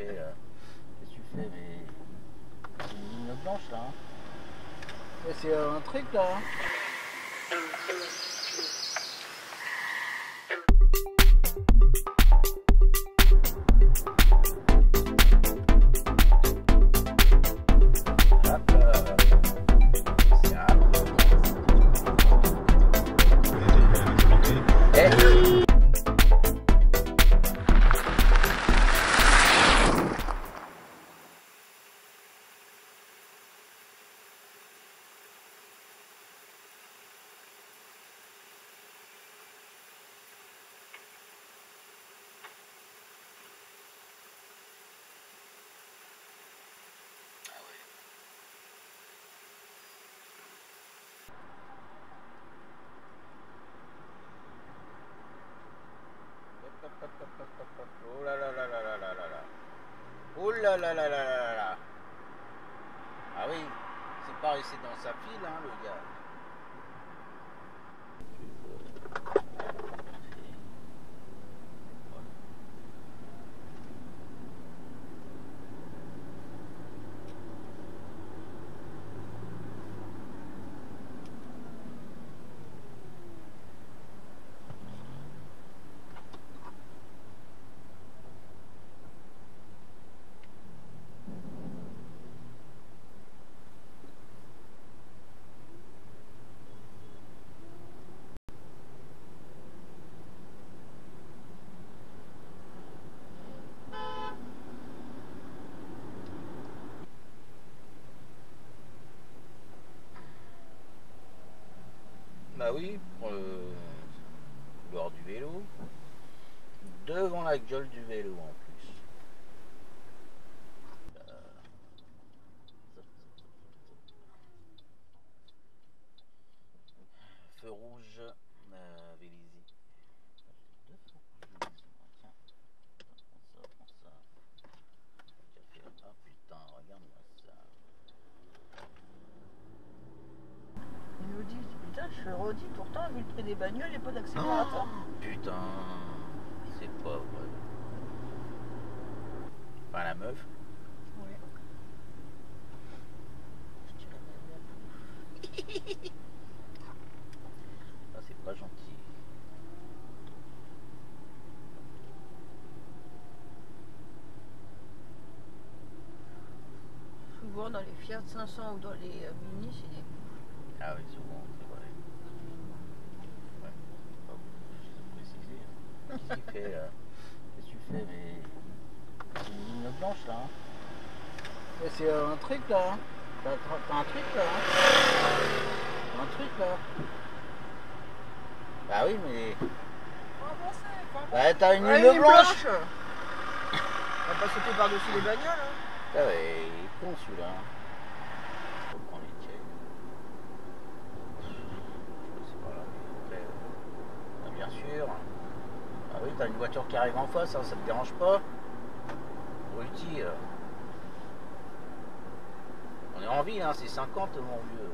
Qu'est-ce que tu fais? Mais c'est une ligne blanche là. Hein. C'est un truc là. Hein. Oh là là là là là là là là. Oh là là là là là là. Ah oui, c'est pas resté dans sa file, hein, le gars. Bah oui, pour le bord du vélo, devant la gueule du vélo en plus. Feu rouge, Vélizy. Ah putain, regarde-moi ça. Ils nous disent, putain, je fais redis, pourtant, vu le prix des bagnoles, il n'y a pas d'accélérateur. Oh, putain, c'est pas vrai. Enfin, la meuf. Oui. Ça, c'est pas gentil. Souvent, dans les Fiat 500 ou dans les Mini, c'est des... Ah oui, souvent, c'est vrai. Ouais, pas préciser. Hein. Qu'est-ce qu'il fait là? Qu'est-ce que tu fais? Mais c'est une ligne blanche là. Hein. C'est un truc là. Hein. T'as un truc là. Hein. Un truc là. Bah oui, mais. Bah t'as une ligne blanche. On va pas sauter par-dessus les bagnoles. Hein. Ah ouais, il est con celui-là. Faut prendre les checks. C'est pas là, mais après, bien sûr. Ah oui, t'as une voiture qui arrive en face, hein, ça te dérange pas? Bruti. On est en ville, hein, c'est 50 mon vieux.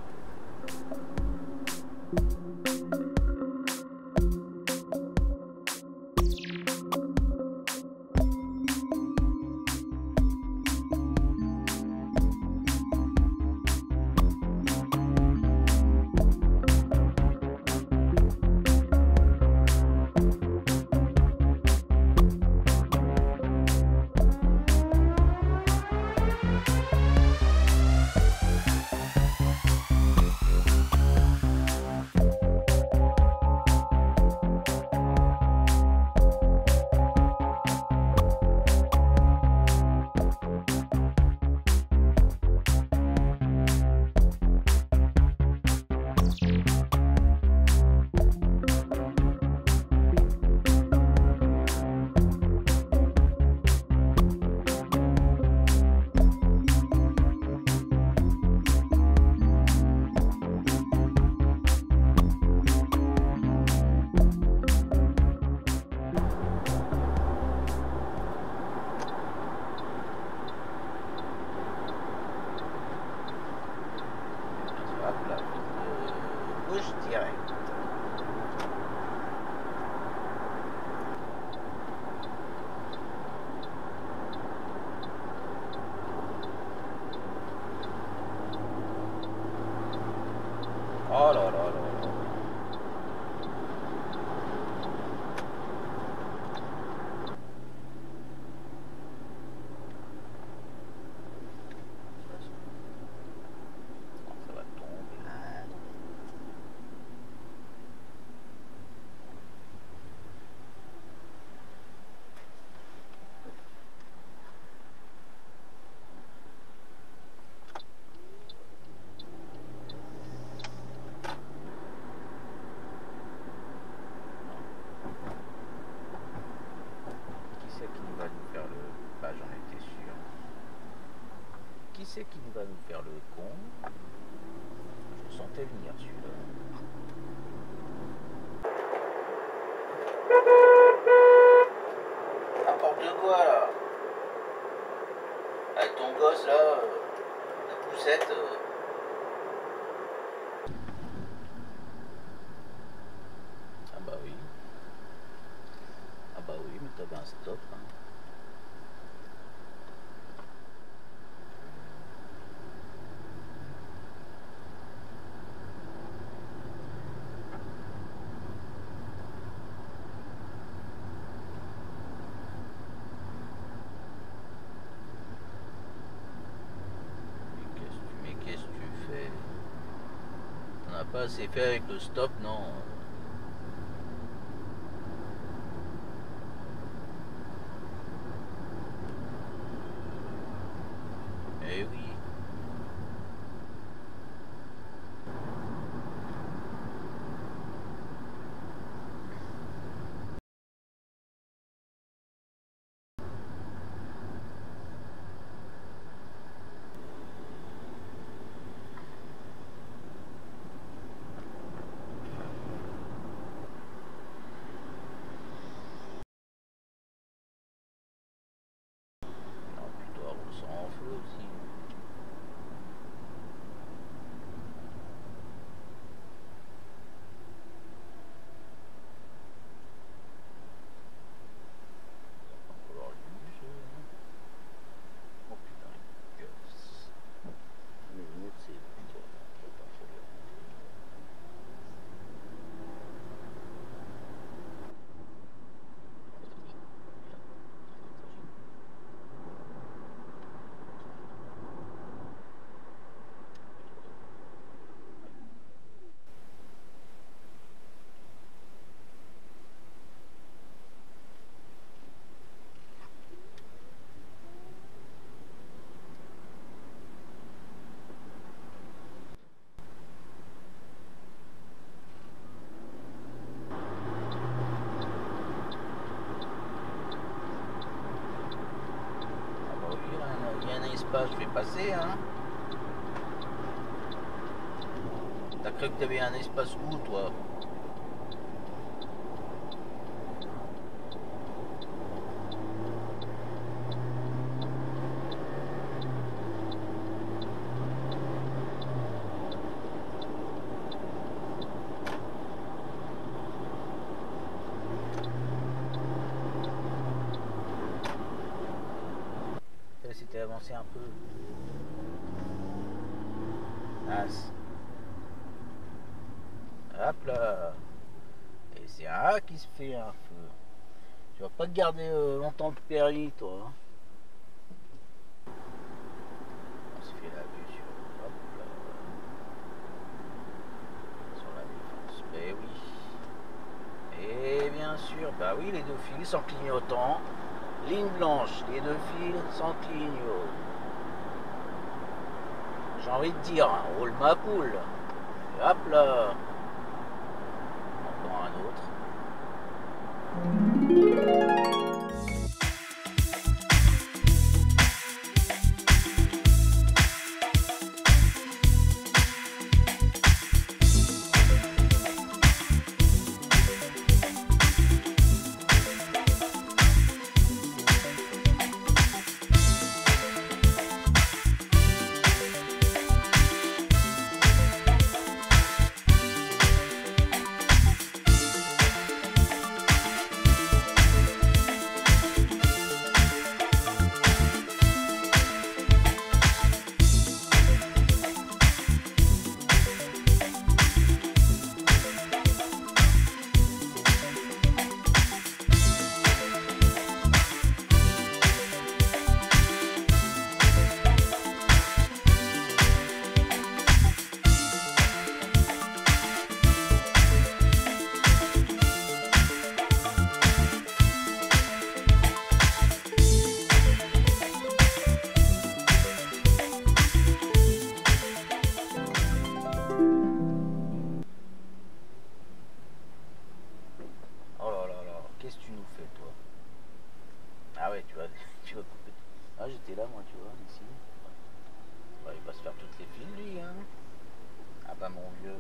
un stop. Hein. Mais qu'est-ce que tu fais? On n'a pas assez fait avec le stop, non? Eh oui. Non, plutôt on s'en fout aussi. Oh putain, une gosse. Mais nous, c'est toi. Il y a un espace, je vais passer, hein. T'as cru que t'avais un espace où, toi? C'était avancé un peu. As. Hop là. Et c'est un A qui se fait un feu. Tu vas pas te garder longtemps le permis, toi. On se fait la vue sur, hop là. Sur la défense. Ben oui. Et bien sûr, bah oui, les deux fils en clignotant. Ligne blanche, les deux fils sans clignotant. J'ai envie de dire, roule ma poule. Et hop là. Encore un autre. Ah, j'étais là, moi, tu vois, ici. Bah, il va se faire toutes les files, lui, hein. Ah bah, mon vieux.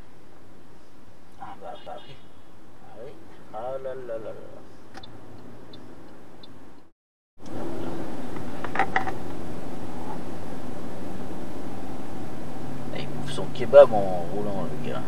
Ah bah, oui. Ah oui. Ah là là là là. Et il bouffe son kebab en roulant, le gars.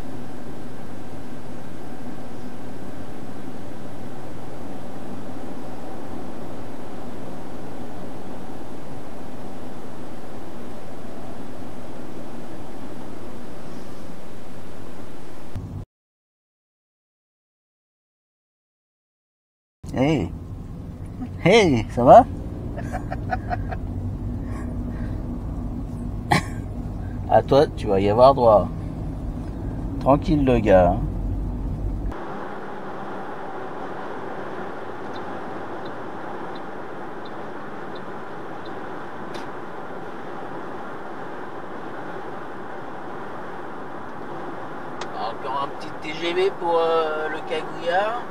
Hey, hey, ça va? À toi, tu vas y avoir droit. Tranquille le gars. Hein. Encore un petit TGV pour le cagouillard.